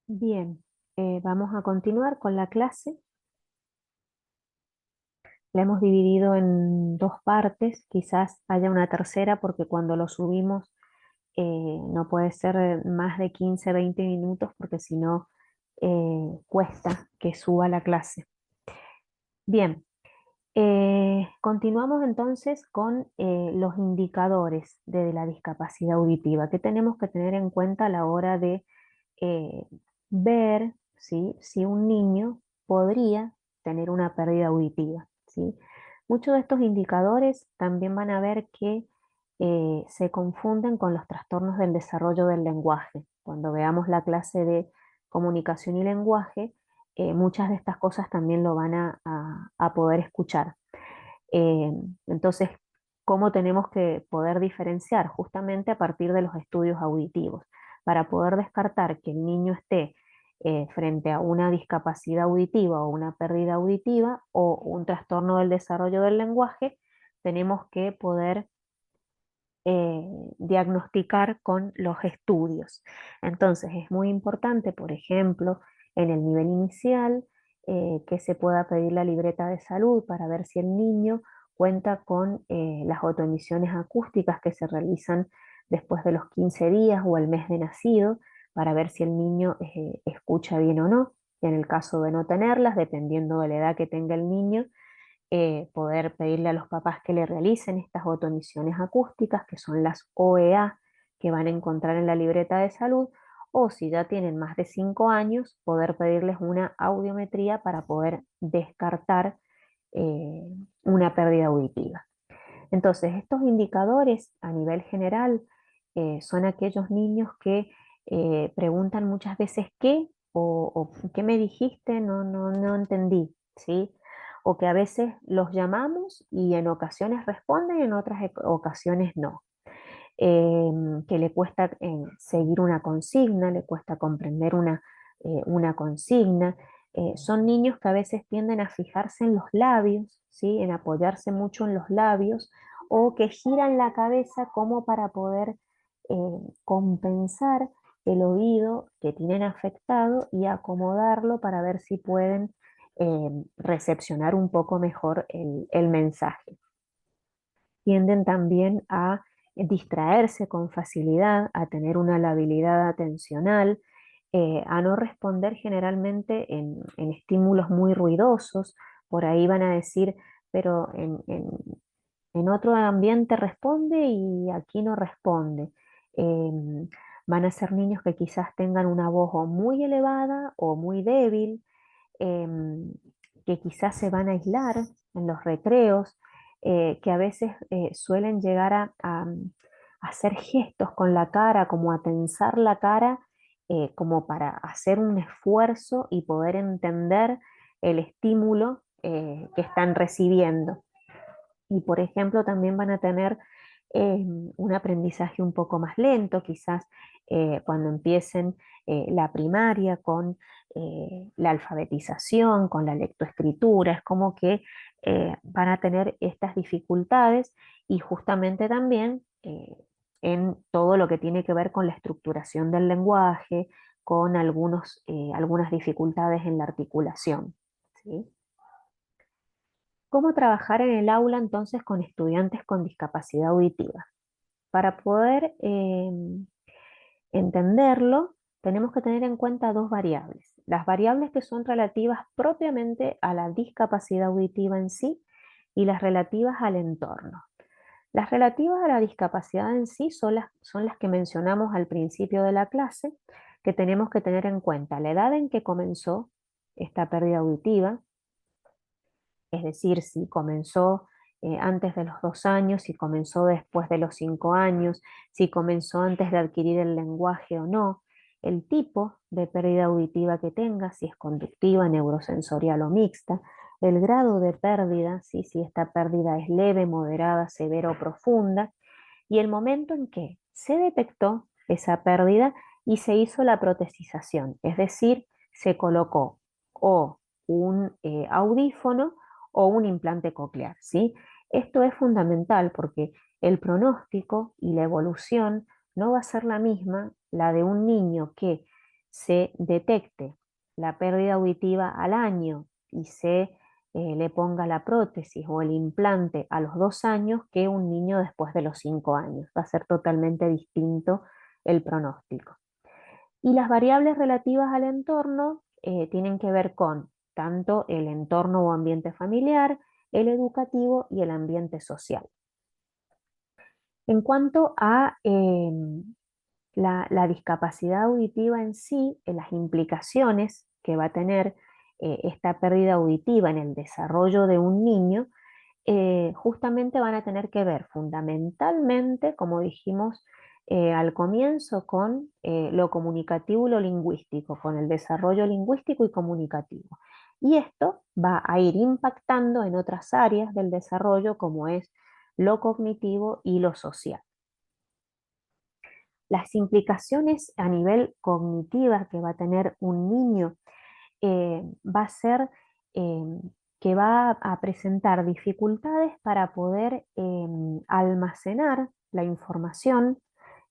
Bien, vamos a continuar con la clase. La hemos dividido en dos partes, quizás haya una tercera porque cuando lo subimos no puede ser más de 15, 20 minutos porque si no cuesta que suba la clase. Bien, continuamos entonces con los indicadores de la discapacidad auditiva que tenemos que tener en cuenta a la hora de eh, ver, ¿sí?, si un niño podría tener una pérdida auditiva, ¿sí? Muchos de estos indicadores también van a ver que se confunden con los trastornos del desarrollo del lenguaje. Cuando veamos la clase de comunicación y lenguaje, muchas de estas cosas también lo van a poder escuchar. Eh, entonces, ¿cómo tenemos que poder diferenciar? Justamente a partir de los estudios auditivos, para poder descartar que el niño esté frente a una discapacidad auditiva o una pérdida auditiva o un trastorno del desarrollo del lenguaje, tenemos que poder diagnosticar con los estudios. Entonces, es muy importante, por ejemplo, en el nivel inicial, que se pueda pedir la libreta de salud para ver si el niño cuenta con las autoemisiones acústicas que se realizan después de los 15 días o el mes de nacido, para ver si el niño escucha bien o no. Y en el caso de no tenerlas, dependiendo de la edad que tenga el niño, poder pedirle a los papás que le realicen estas otomisiones acústicas, que son las OEA que van a encontrar en la libreta de salud, o si ya tienen más de 5 años, poder pedirles una audiometría para poder descartar eh, una pérdida auditiva. Entonces, estos indicadores a nivel general son aquellos niños que preguntan muchas veces qué o qué me dijiste, no entendí, ¿sí? O que a veces los llamamos y en ocasiones responden y en otras ocasiones no. Que le cuesta seguir una consigna, le cuesta comprender una consigna. Son niños que a veces tienden a fijarse en los labios, ¿sí?, en apoyarse mucho en los labios o que giran la cabeza como para poder compensar el oído que tienen afectado y acomodarlo para ver si pueden recepcionar un poco mejor el mensaje. Tienden también a distraerse con facilidad, a tener una labilidad atencional, a no responder generalmente en estímulos muy ruidosos. Por ahí van a decir, pero en otro ambiente responde y aquí no responde. Em, Van a ser niños que quizás tengan una voz o muy elevada o muy débil, em, que quizás se van a aislar en los recreos, que a veces suelen llegar a hacer gestos con la cara, como a tensar la cara, como para hacer un esfuerzo y poder entender el estímulo que están recibiendo. Y por ejemplo, también van a tener un aprendizaje un poco más lento, quizás cuando empiecen la primaria con la alfabetización, con la lectoescritura, es como que van a tener estas dificultades y justamente también en todo lo que tiene que ver con la estructuración del lenguaje, con algunas dificultades en la articulación. ¿Sí? ¿Cómo trabajar en el aula entonces con estudiantes con discapacidad auditiva? Para poder entenderlo, tenemos que tener en cuenta dos variables. Las variables que son relativas propiamente a la discapacidad auditiva en sí y las relativas al entorno. Las relativas a la discapacidad en sí son las que mencionamos al principio de la clase, que tenemos que tener en cuenta la edad en que comenzó esta pérdida auditiva, es decir, si comenzó antes de los 2 años, si comenzó después de los 5 años, si comenzó antes de adquirir el lenguaje o no, el tipo de pérdida auditiva que tenga, si es conductiva, neurosensorial o mixta, el grado de pérdida, ¿sí?, si esta pérdida es leve, moderada, severa o profunda, y el momento en que se detectó esa pérdida y se hizo la protesización, es decir, se colocó o un audífono o un implante coclear, ¿sí? Esto es fundamental porque el pronóstico y la evolución no va a ser la misma, la de un niño que se detecte la pérdida auditiva al año y se le ponga la prótesis o el implante a los 2 años que un niño después de los 5 años. Va a ser totalmente distinto el pronóstico. Y las variables relativas al entorno tienen que ver con tanto el entorno o ambiente familiar, el educativo y el ambiente social. En cuanto a la discapacidad auditiva en sí, las implicaciones que va a tener esta pérdida auditiva en el desarrollo de un niño, justamente van a tener que ver fundamentalmente, como dijimos al comienzo, con lo comunicativo y lo lingüístico, con el desarrollo lingüístico y comunicativo. Y esto va a ir impactando en otras áreas del desarrollo, como es lo cognitivo y lo social. Las implicaciones a nivel cognitiva que va a tener un niño va a ser eh, que va a presentar dificultades para poder almacenar la información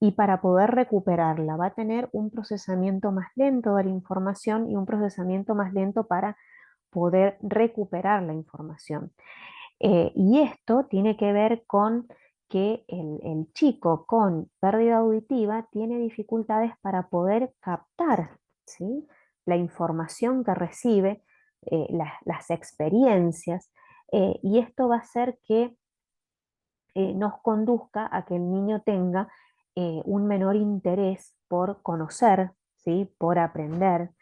y para poder recuperarla. Va a tener un procesamiento más lento de la información y un procesamiento más lento para poder recuperar la información. Y esto tiene que ver con que el chico con pérdida auditiva tiene dificultades para poder captar, ¿sí?, la información que recibe, las experiencias, y esto va a hacer que nos conduzca a que el niño tenga un menor interés por conocer, ¿sí?, por aprender,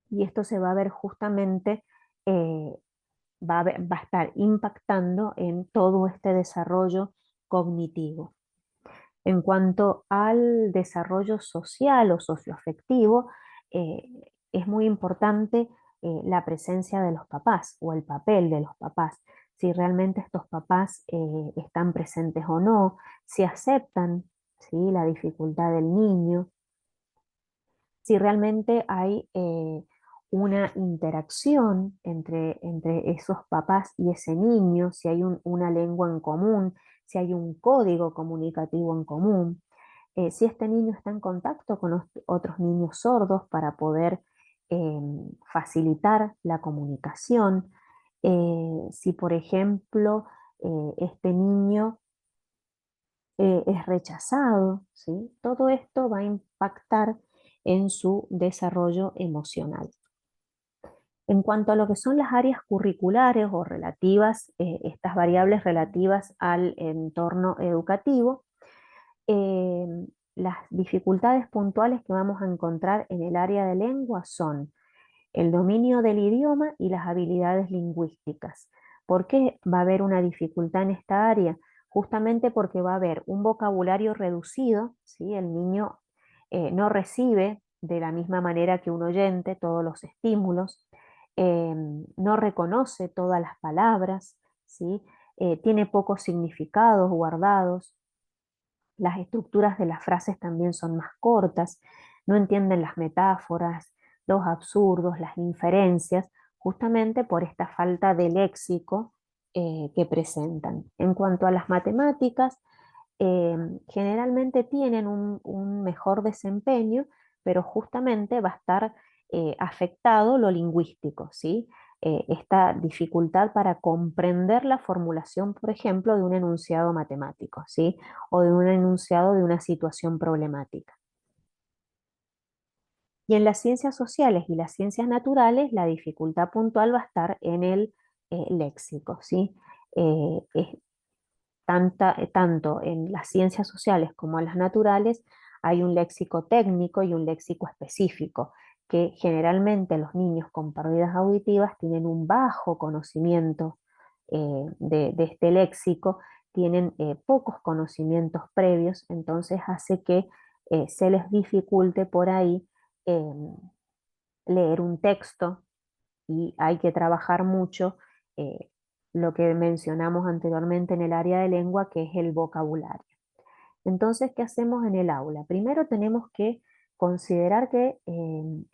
y esto se va a ver justamente eh, va a estar impactando en todo este desarrollo cognitivo. En cuanto al desarrollo social o socioafectivo, eh, es muy importante la presencia de los papás o el papel de los papás, si realmente estos papás están presentes o no, si aceptan, ¿sí?, la dificultad del niño, si realmente hay una interacción entre esos papás y ese niño, si hay una lengua en común, si hay un código comunicativo en común, si este niño está en contacto con otros niños sordos para poder facilitar la comunicación, si por ejemplo este niño es rechazado, ¿sí? Todo esto va a impactar en su desarrollo emocional. En cuanto a lo que son las áreas curriculares o relativas, estas variables relativas al entorno educativo, eh, las dificultades puntuales que vamos a encontrar en el área de lengua son el dominio del idioma y las habilidades lingüísticas. ¿Por qué va a haber una dificultad en esta área? Justamente porque va a haber un vocabulario reducido, ¿sí? El niño no recibe de la misma manera que un oyente todos los estímulos, eh, no reconoce todas las palabras, ¿sí? Tiene pocos significados guardados, las estructuras de las frases también son más cortas, no entienden las metáforas, los absurdos, las inferencias, justamente por esta falta de léxico que presentan. En cuanto a las matemáticas, eh, generalmente tienen un mejor desempeño, pero justamente va a estar afectado lo lingüístico, ¿sí? Esta dificultad para comprender la formulación, por ejemplo, de un enunciado matemático, ¿sí?, o de un enunciado de una situación problemática. Y en las ciencias sociales y las ciencias naturales, la dificultad puntual va a estar en el léxico, ¿sí? Es tanto en las ciencias sociales como en las naturales hay un léxico técnico y un léxico específico, que generalmente los niños con pérdidas auditivas tienen un bajo conocimiento de este léxico, tienen pocos conocimientos previos, entonces hace que se les dificulte por ahí eh, leer un texto, y hay que trabajar mucho eh, lo que mencionamos anteriormente en el área de lengua, que es el vocabulario. Entonces, ¿qué hacemos en el aula? Primero tenemos que considerar que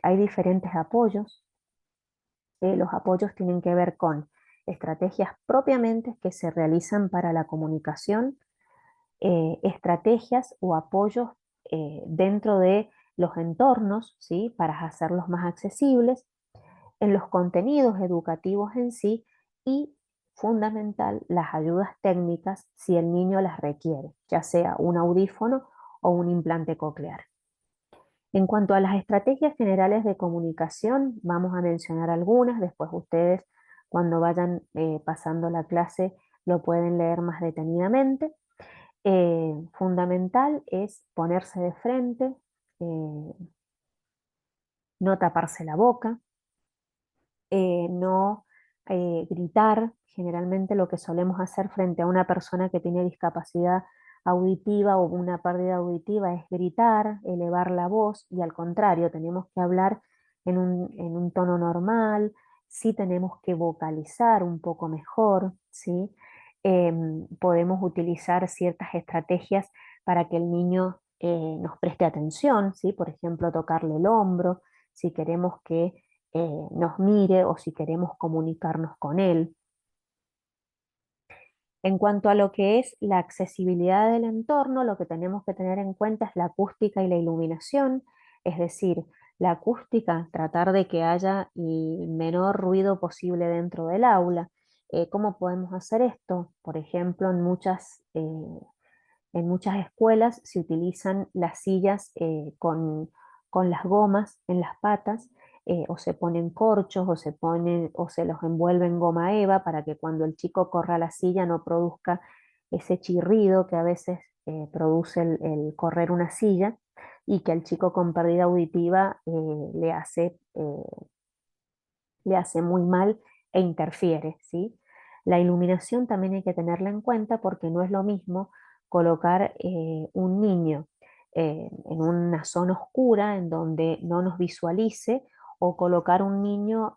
hay diferentes apoyos. Los apoyos tienen que ver con estrategias propiamente que se realizan para la comunicación, estrategias o apoyos dentro de los entornos, ¿sí? Para hacerlos más accesibles, en los contenidos educativos en sí y, fundamental, las ayudas técnicas si el niño las requiere, ya sea un audífono o un implante coclear. En cuanto a las estrategias generales de comunicación, vamos a mencionar algunas, después ustedes cuando vayan pasando la clase lo pueden leer más detenidamente. Fundamental es ponerse de frente, eh, no taparse la boca, no gritar. Generalmente lo que solemos hacer frente a una persona que tiene discapacidad auditiva o una pérdida auditiva es gritar, elevar la voz, y al contrario, tenemos que hablar en un tono normal, sí tenemos que vocalizar un poco mejor, ¿sí? Podemos utilizar ciertas estrategias para que el niño nos preste atención, ¿sí? Por ejemplo, tocarle el hombro, si queremos que nos mire o si queremos comunicarnos con él. En cuanto a lo que es la accesibilidad del entorno, lo que tenemos que tener en cuenta es la acústica y la iluminación, es decir, la acústica, tratar de que haya el menor ruido posible dentro del aula. ¿Cómo podemos hacer esto? Por ejemplo, en muchas escuelas se utilizan las sillas con las gomas en las patas, o se ponen corchos o se los envuelve en goma eva para que cuando el chico corra a la silla no produzca ese chirrido que a veces produce el correr una silla y que al chico con pérdida auditiva le hace muy mal e interfiere, ¿sí? La iluminación también hay que tenerla en cuenta porque no es lo mismo colocar un niño en una zona oscura en donde no nos visualice, o colocar un niño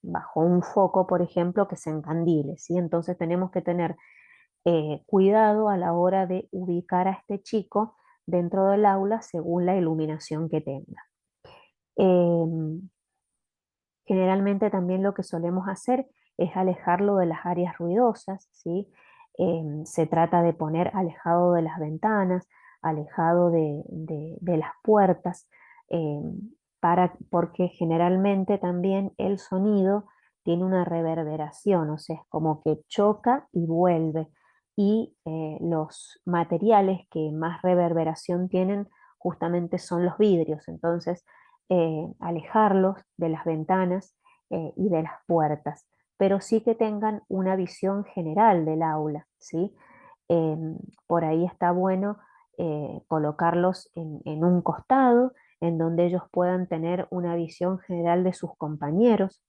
bajo un foco, por ejemplo, que se encandile, ¿sí? Entonces tenemos que tener cuidado a la hora de ubicar a este chico dentro del aula según la iluminación que tenga. Em, Generalmente también lo que solemos hacer es alejarlo de las áreas ruidosas, ¿sí? Se trata de poner alejado de las ventanas, alejado de las puertas, porque generalmente también el sonido tiene una reverberación, o sea, es como que choca y vuelve. Y los materiales que más reverberación tienen justamente son los vidrios. Entonces, alejarlos de las ventanas y de las puertas, pero sí que tengan una visión general del aula, ¿sí? Por ahí está bueno colocarlos en un costado, en donde ellos puedan tener una visión general de sus compañeros,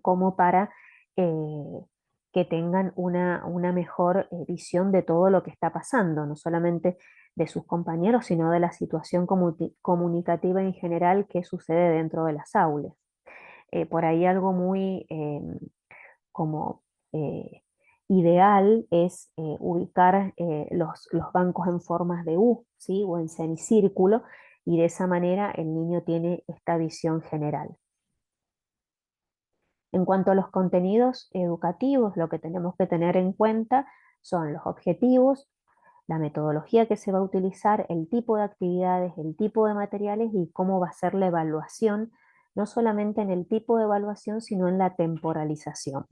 como para eh, que tengan una mejor visión de todo lo que está pasando, no solamente de sus compañeros, sino de la situación comunicativa en general que sucede dentro de las aulas. Por ahí algo muy como eh, ideal es ubicar los bancos en formas de U, ¿sí? O en semicírculo, y de esa manera el niño tiene esta visión general. En cuanto a los contenidos educativos, lo que tenemos que tener en cuenta son los objetivos, la metodología que se va a utilizar, el tipo de actividades, el tipo de materiales y cómo va a ser la evaluación, no solamente en el tipo de evaluación, sino en la temporalización.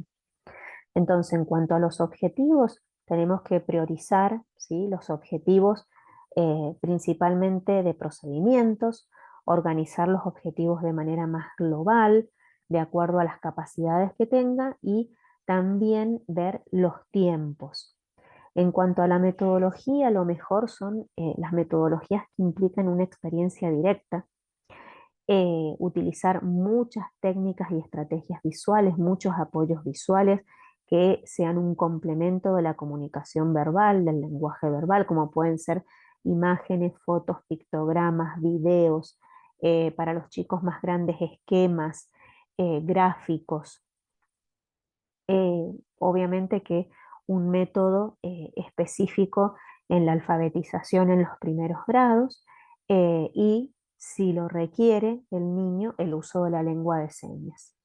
Entonces, en cuanto a los objetivos, tenemos que priorizar, ¿sí? Los objetivos principalmente de procedimientos, organizar los objetivos de manera más global, de acuerdo a las capacidades que tenga, y también ver los tiempos. En cuanto a la metodología, lo mejor son las metodologías que implican una experiencia directa, utilizar muchas técnicas y estrategias visuales, muchos apoyos visuales que sean un complemento de la comunicación verbal, del lenguaje verbal, como pueden ser imágenes, fotos, pictogramas, videos, para los chicos más grandes, esquemas, gráficos. Obviamente que un método específico en la alfabetización en los primeros grados, y, si lo requiere el niño, el uso de la lengua de señas.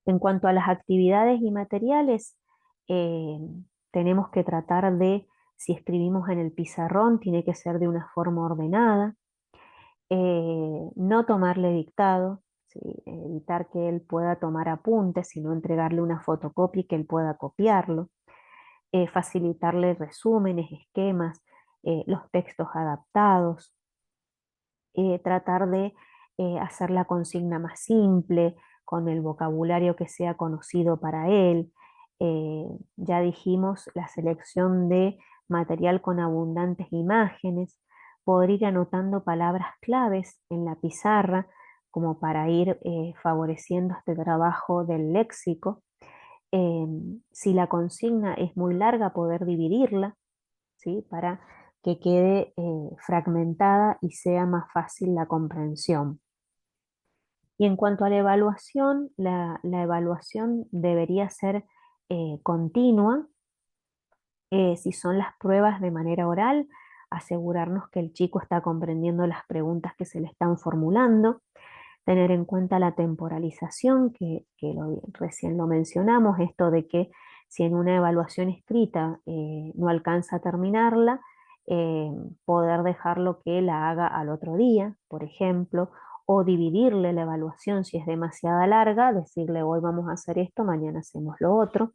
En cuanto a las actividades y materiales, eh, tenemos que tratar de, si escribimos en el pizarrón, tiene que ser de una forma ordenada. No tomarle dictado, ¿sí? Evitar que él pueda tomar apuntes, sino entregarle una fotocopia y que él pueda copiarlo, facilitarle resúmenes, esquemas, los textos adaptados, tratar de hacer la consigna más simple, con el vocabulario que sea conocido para él. Eh, ya dijimos la selección de material con abundantes imágenes, poder ir anotando palabras claves en la pizarra como para ir favoreciendo este trabajo del léxico. Eh, si la consigna es muy larga, poder dividirla, ¿sí? Para que quede fragmentada y sea más fácil la comprensión. Y en cuanto a la evaluación, la evaluación debería ser continua. Si son las pruebas de manera oral, asegurarnos que el chico está comprendiendo las preguntas que se le están formulando, tener en cuenta la temporalización, recién lo mencionamos, esto de que si en una evaluación escrita no alcanza a terminarla, eh, poder dejarlo que la haga al otro día, por ejemplo, o dividirle la evaluación si es demasiada larga, decirle hoy vamos a hacer esto, mañana hacemos lo otro,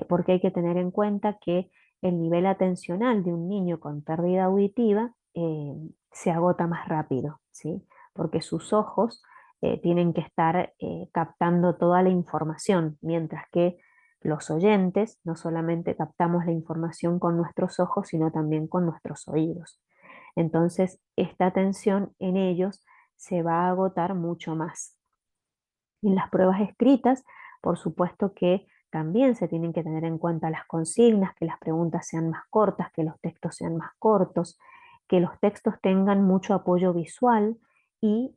porque hay que tener en cuenta que el nivel atencional de un niño con pérdida auditiva se agota más rápido, ¿sí? Porque sus ojos tienen que estar captando toda la información, mientras que los oyentes no solamente captamos la información con nuestros ojos, sino también con nuestros oídos. Entonces, esta atención en ellos se va a agotar mucho más. En las pruebas escritas, por supuesto que también se tienen que tener en cuenta las consignas, que las preguntas sean más cortas, que los textos sean más cortos, que los textos tengan mucho apoyo visual y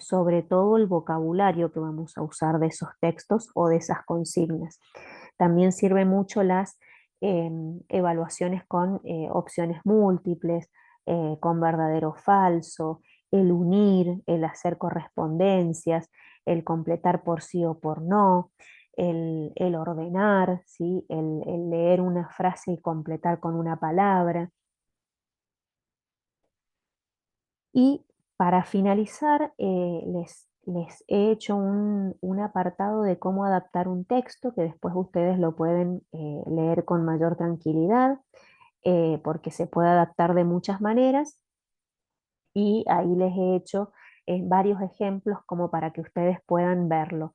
sobre todo el vocabulario que vamos a usar de esos textos o de esas consignas. También sirven mucho las evaluaciones con opciones múltiples, con verdadero o falso, el unir, el hacer correspondencias, el completar por sí o por no, el ordenar, ¿sí? El leer una frase y completar con una palabra. Y para finalizar, les he hecho un apartado de cómo adaptar un texto que después ustedes lo pueden leer con mayor tranquilidad, porque se puede adaptar de muchas maneras y ahí les he hecho varios ejemplos como para que ustedes puedan verlo.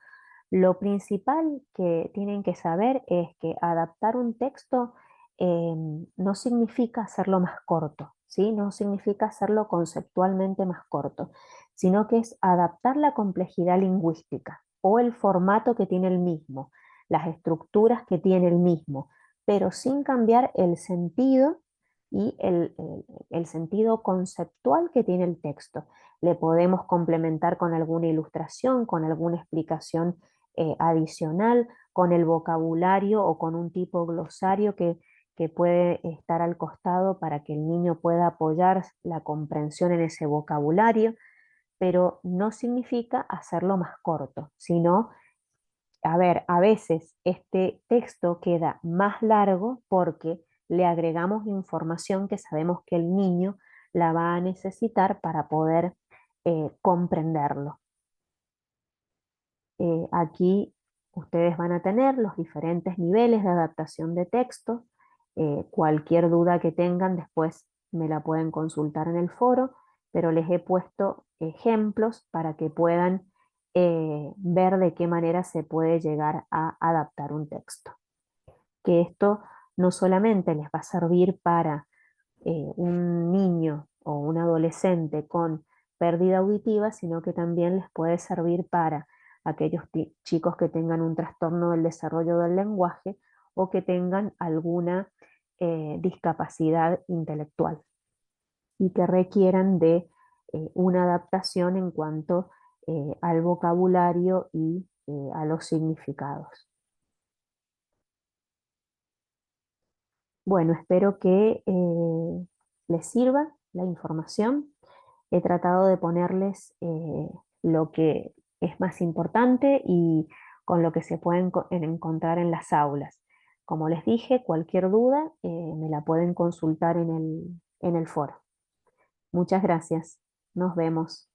Lo principal que tienen que saber es que adaptar un texto no significa hacerlo más corto, ¿sí? No significa hacerlo conceptualmente más corto, sino que es adaptar la complejidad lingüística o el formato que tiene el mismo, las estructuras que tiene el mismo, pero sin cambiar el sentido y el sentido conceptual que tiene el texto. Le podemos complementar con alguna ilustración, con alguna explicación adicional, con el vocabulario o con un tipo glosario que puede estar al costado para que el niño pueda apoyar la comprensión en ese vocabulario, pero no significa hacerlo más corto, sino, a ver, a veces este texto queda más largo porque le agregamos información que sabemos que el niño la va a necesitar para poder comprenderlo. Aquí ustedes van a tener los diferentes niveles de adaptación de texto. Cualquier duda que tengan después me la pueden consultar en el foro, pero les he puesto ejemplos para que puedan ver de qué manera se puede llegar a adaptar un texto. Que esto no solamente les va a servir para un niño o un adolescente con pérdida auditiva, sino que también les puede servir para aquellos chicos que tengan un trastorno del desarrollo del lenguaje o que tengan alguna discapacidad intelectual y que requieran de una adaptación en cuanto al vocabulario y a los significados. Bueno, espero que les sirva la información. He tratado de ponerles lo que es más importante y con lo que se pueden encontrar en las aulas. Como les dije, cualquier duda me la pueden consultar en el foro. Muchas gracias. Nos vemos.